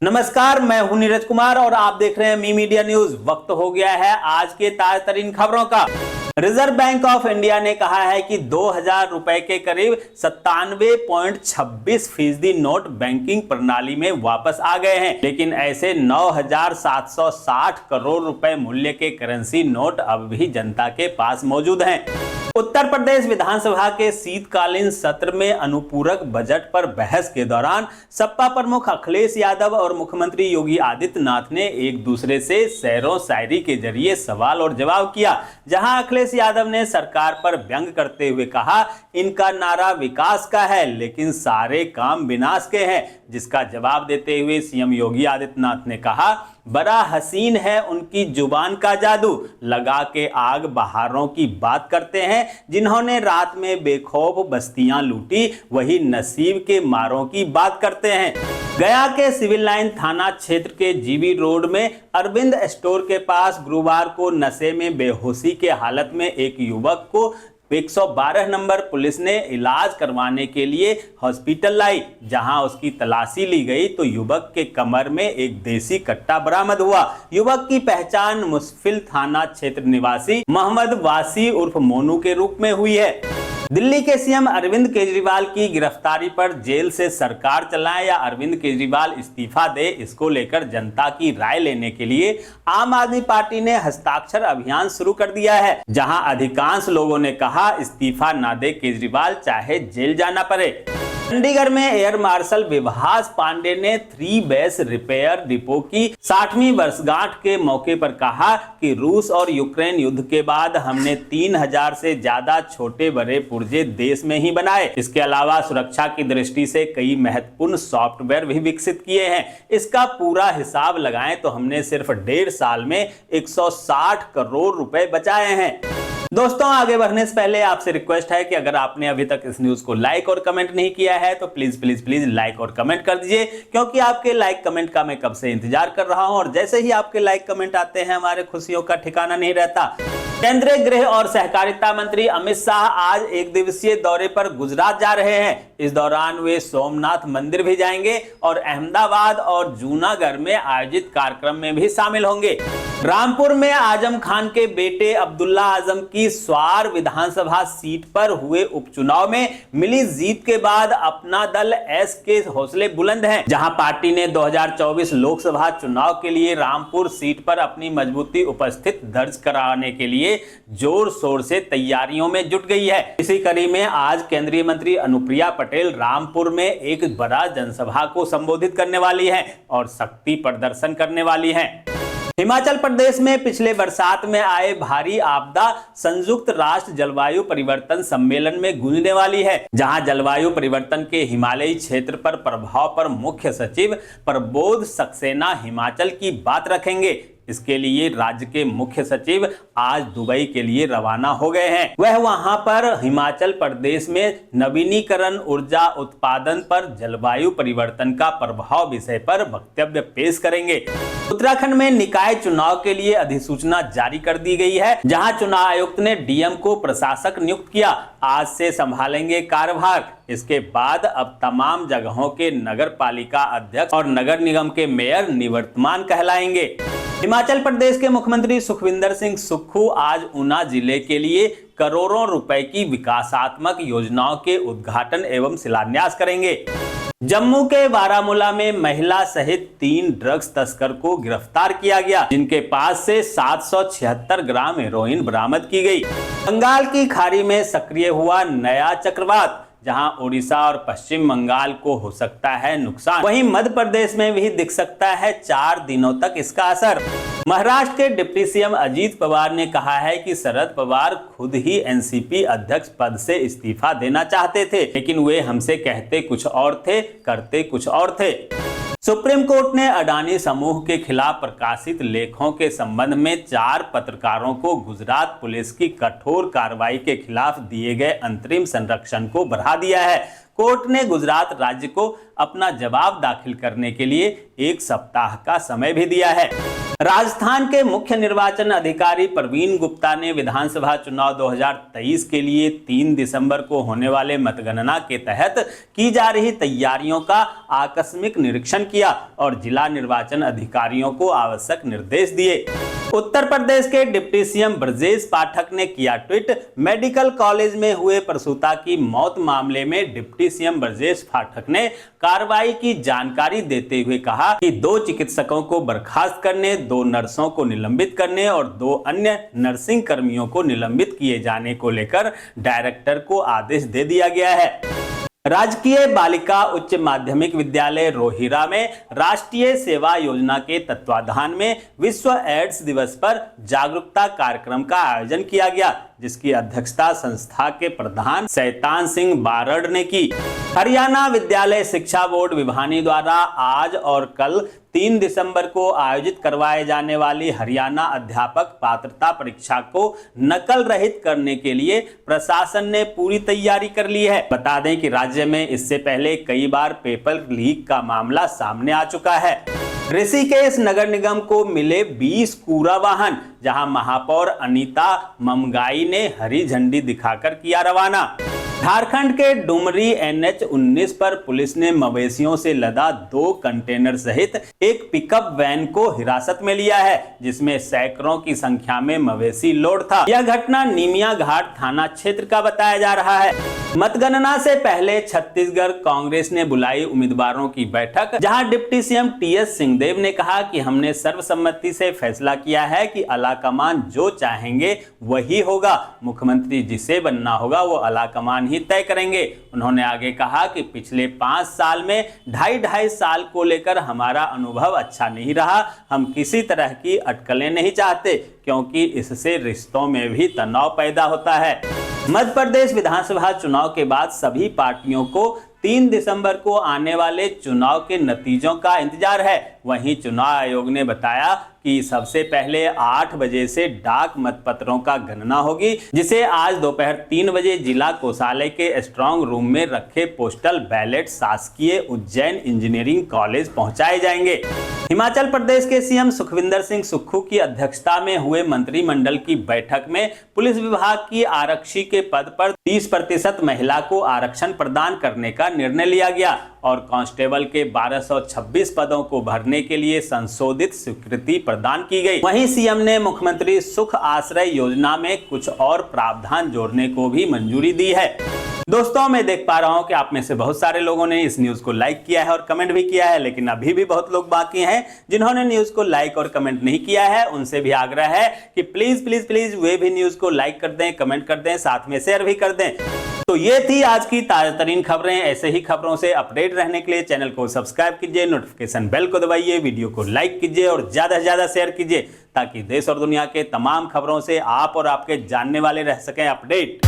नमस्कार, मैं हूं नीरज कुमार और आप देख रहे हैं मी मीडिया न्यूज। वक्त हो गया है आज के ताजा तरीन खबरों का। रिजर्व बैंक ऑफ इंडिया ने कहा है कि 2000 रुपए के करीब 97.26% नोट बैंकिंग प्रणाली में वापस आ गए हैं, लेकिन ऐसे 9760 करोड़ रुपए मूल्य के करेंसी नोट अब भी जनता के पास मौजूद हैं। उत्तर प्रदेश विधानसभा के शीतकालीन सत्र में अनुपूरक बजट पर बहस के दौरान सपा प्रमुख अखिलेश यादव और मुख्यमंत्री योगी आदित्यनाथ ने एक दूसरे से शेरो शायरी के जरिए सवाल और जवाब किया। जहां अखिलेश यादव ने सरकार पर व्यंग करते हुए कहा, इनका नारा विकास का है लेकिन सारे काम विनाश के हैं, जिसका जवाब देते हुए सीएम योगी आदित्यनाथ ने कहा, बड़ा हसीन है उनकी जुबान का जादू, लगा के आग बहारों की बात करते हैं, जिन्होंने रात में बेखौफ बस्तियां लूटी वही नसीब के मारों की बात करते हैं। गया के सिविल लाइन थाना क्षेत्र के जीबी रोड में अरविंद स्टोर के पास गुरुवार को नशे में बेहोशी के हालत में एक युवक को 112 नंबर पुलिस ने इलाज करवाने के लिए हॉस्पिटल लाई। जहां उसकी तलाशी ली गई तो युवक के कमर में एक देसी कट्टा बरामद हुआ। युवक की पहचान मुस्फिल थाना क्षेत्र निवासी मोहम्मद वासी उर्फ मोनू के रूप में हुई है। दिल्ली के सीएम अरविंद केजरीवाल की गिरफ्तारी पर जेल से सरकार चलाए या अरविंद केजरीवाल इस्तीफा दे, इसको लेकर जनता की राय लेने के लिए आम आदमी पार्टी ने हस्ताक्षर अभियान शुरू कर दिया है। जहां अधिकांश लोगों ने कहा, इस्तीफा ना दे केजरीवाल चाहे जेल जाना पड़े। चंडीगढ़ में एयर मार्शल विभास पांडे ने 3 बेस रिपेयर डिपो की 60वीं वर्षगांठ के मौके पर कहा कि रूस और यूक्रेन युद्ध के बाद हमने 3000 से ज्यादा छोटे बड़े पुर्जे देश में ही बनाए। इसके अलावा सुरक्षा की दृष्टि से कई महत्वपूर्ण सॉफ्टवेयर भी विकसित किए हैं। इसका पूरा हिसाब लगाएं तो हमने सिर्फ 1.5 साल में 160 करोड़ रुपए बचाए हैं। दोस्तों, आगे बढ़ने से पहले आपसे रिक्वेस्ट है कि अगर आपने अभी तक इस न्यूज को लाइक और कमेंट नहीं किया है तो प्लीज प्लीज प्लीज लाइक और कमेंट कर दीजिए, क्योंकि आपके लाइक कमेंट का मैं कब से इंतजार कर रहा हूं और जैसे ही आपके लाइक कमेंट आते हैं हमारे खुशियों का ठिकाना नहीं रहता। केंद्रीय गृह और सहकारिता मंत्री अमित शाह आज एक दिवसीय दौरे पर गुजरात जा रहे हैं। इस दौरान वे सोमनाथ मंदिर भी जाएंगे और अहमदाबाद और जूनागढ़ में आयोजित कार्यक्रम में भी शामिल होंगे। रामपुर में आजम खान के बेटे अब्दुल्ला आजम की स्वार विधानसभा सीट पर हुए उपचुनाव में मिली जीत के बाद अपना दल एस के हौसले बुलंद हैं। जहां पार्टी ने 2024 लोकसभा चुनाव के लिए रामपुर सीट पर अपनी मजबूती उपस्थित दर्ज कराने के लिए जोर शोर से तैयारियों में जुट गई है। इसी कड़ी में आज केंद्रीय मंत्री अनुप्रिया पटेल रामपुर में एक बड़ा जनसभा को संबोधित करने वाली हैं और शक्ति प्रदर्शन करने वाली हैं। हिमाचल प्रदेश में पिछले बरसात में आए भारी आपदा संयुक्त राष्ट्र जलवायु परिवर्तन सम्मेलन में गूंजने वाली है। जहां जलवायु परिवर्तन के हिमालयी क्षेत्र पर प्रभाव पर मुख्य सचिव प्रबोध सक्सेना हिमाचल की बात रखेंगे। इसके लिए राज्य के मुख्य सचिव आज दुबई के लिए रवाना हो गए हैं। वह वहां पर हिमाचल प्रदेश में नवीनीकरण ऊर्जा उत्पादन पर जलवायु परिवर्तन का प्रभाव विषय पर वक्तव्य पेश करेंगे। उत्तराखंड में निकाय चुनाव के लिए अधिसूचना जारी कर दी गई है, जहां चुनाव आयुक्त ने डीएम को प्रशासक नियुक्त किया। आज से संभालेंगे कार्यभार। इसके बाद अब तमाम जगहों के नगर पालिका अध्यक्ष और नगर निगम के मेयर निवर्तमान कहलाएंगे। हिमाचल प्रदेश के मुख्यमंत्री सुखविंदर सिंह सुक्खू आज ऊना जिले के लिए करोड़ों रुपए की विकासात्मक योजनाओं के उद्घाटन एवं शिलान्यास करेंगे। जम्मू के बारामूला में महिला सहित 3 ड्रग्स तस्कर को गिरफ्तार किया गया, जिनके पास से 776 ग्राम हेरोइन बरामद की गई। बंगाल की खाड़ी में सक्रिय हुआ नया चक्रवात, जहां ओडिशा और पश्चिम बंगाल को हो सकता है नुकसान, वहीं मध्य प्रदेश में भी दिख सकता है 4 दिनों तक इसका असर। महाराष्ट्र के डिप्टी सीएम अजीत पवार ने कहा है कि शरद पवार खुद ही एनसीपी अध्यक्ष पद से इस्तीफा देना चाहते थे, लेकिन वे हमसे कहते कुछ और थे, करते कुछ और थे। सुप्रीम कोर्ट ने अडानी समूह के खिलाफ प्रकाशित लेखों के संबंध में 4 पत्रकारों को गुजरात पुलिस की कठोर कार्रवाई के खिलाफ दिए गए अंतरिम संरक्षण को बढ़ा दिया है। कोर्ट ने गुजरात राज्य को अपना जवाब दाखिल करने के लिए 1 सप्ताह का समय भी दिया है। राजस्थान के मुख्य निर्वाचन अधिकारी प्रवीण गुप्ता ने विधानसभा चुनाव 2023 के लिए 3 दिसंबर को होने वाले मतगणना के तहत की जा रही तैयारियों का आकस्मिक निरीक्षण किया और जिला निर्वाचन अधिकारियों को आवश्यक निर्देश दिए। उत्तर प्रदेश के डिप्टी सीएम ब्रजेश पाठक ने किया ट्वीट। मेडिकल कॉलेज में हुए प्रसूता की मौत मामले में डिप्टी सीएम ब्रजेश पाठक ने कार्रवाई की जानकारी देते हुए कहा कि 2 चिकित्सकों को बर्खास्त करने, 2 नर्सों को निलंबित करने और 2 अन्य नर्सिंग कर्मियों को निलंबित किए जाने को लेकर डायरेक्टर को आदेश दे दिया गया है। राजकीय बालिका उच्च माध्यमिक विद्यालय रोहिरा में राष्ट्रीय सेवा योजना के तत्वाधान में विश्व एड्स दिवस पर जागरूकता कार्यक्रम का आयोजन किया गया, जिसकी अध्यक्षता संस्था के प्रधान शैतान सिंह बारड़ ने की। हरियाणा विद्यालय शिक्षा बोर्ड विभानी द्वारा आज और कल 3 दिसंबर को आयोजित करवाए जाने वाली हरियाणा अध्यापक पात्रता परीक्षा को नकल रहित करने के लिए प्रशासन ने पूरी तैयारी कर ली है। बता दें कि राज्य में इससे पहले कई बार पेपर लीक का मामला सामने आ चुका है। ऋषिकेश नगर निगम को मिले 20 कूड़ा वाहन, जहां महापौर अनीता ममगाई ने हरी झंडी दिखाकर किया रवाना। झारखंड के डुमरी NH-19 पर पुलिस ने मवेशियों से लदा 2 कंटेनर सहित एक पिकअप वैन को हिरासत में लिया है, जिसमें सैकड़ों की संख्या में मवेशी लोड था। यह घटना नीमिया घाट थाना क्षेत्र का बताया जा रहा है। मतगणना से पहले छत्तीसगढ़ कांग्रेस ने बुलाई उम्मीदवारों की बैठक, जहां डिप्टी सीएम TS सिंहदेव ने कहा कि हमने सर्वसम्मति से फैसला किया है कि आलाकमान जो चाहेंगे वही होगा। मुख्यमंत्री जिसे बनना होगा वो आलाकमान ही तय करेंगे। उन्होंने आगे कहा कि पिछले 5 साल में 2.5 साल को लेकर हमारा अनुभव अच्छा नहीं रहा। हम किसी तरह की अटकलें नहीं चाहते, क्योंकि इससे रिश्तों में भी तनाव पैदा होता है। मध्य प्रदेश विधानसभा चुनाव के बाद सभी पार्टियों को 3 दिसंबर को आने वाले चुनाव के नतीजों का इंतजार है। वहीं चुनाव आयोग ने बताया कि सबसे पहले 8 बजे से डाक मतपत्रों का गणना होगी, जिसे आज दोपहर 3 बजे जिला कोषालय के स्ट्रांग रूम में रखे पोस्टल बैलेट शासकीय उज्जैन इंजीनियरिंग कॉलेज पहुंचाए जाएंगे। हिमाचल प्रदेश के सीएम सुखविंदर सिंह सुक्खू की अध्यक्षता में हुए मंत्रिमंडल की बैठक में पुलिस विभाग की आरक्षी के पद पर 30% महिला को आरक्षण प्रदान करने का निर्णय लिया गया और कांस्टेबल के 1226 पदों को भरने के लिए संशोधित स्वीकृति प्रदान की गई। वहीं सीएम ने मुख्यमंत्री सुख आश्रय योजना में कुछ और प्रावधान जोड़ने को भी मंजूरी दी है। दोस्तों, मैं देख पा रहा हूं कि आप में से बहुत सारे लोगों ने इस न्यूज को लाइक किया है और कमेंट भी किया है, लेकिन अभी भी बहुत लोग बाकी हैं जिन्होंने न्यूज को लाइक और कमेंट नहीं किया है। उनसे भी आग्रह है कि प्लीज प्लीज प्लीज वे भी न्यूज को लाइक कर दें, कमेंट कर दें, साथ में शेयर भी कर दें। तो ये थी आज की ताजा तरीन खबरें। ऐसे ही खबरों से अपडेट रहने के लिए चैनल को सब्सक्राइब कीजिए, नोटिफिकेशन बेल को दबाइए, वीडियो को लाइक कीजिए और ज्यादा से ज्यादा शेयर कीजिए, ताकि देश और दुनिया के तमाम खबरों से आप और आपके जानने वाले रह सकें अपडेट।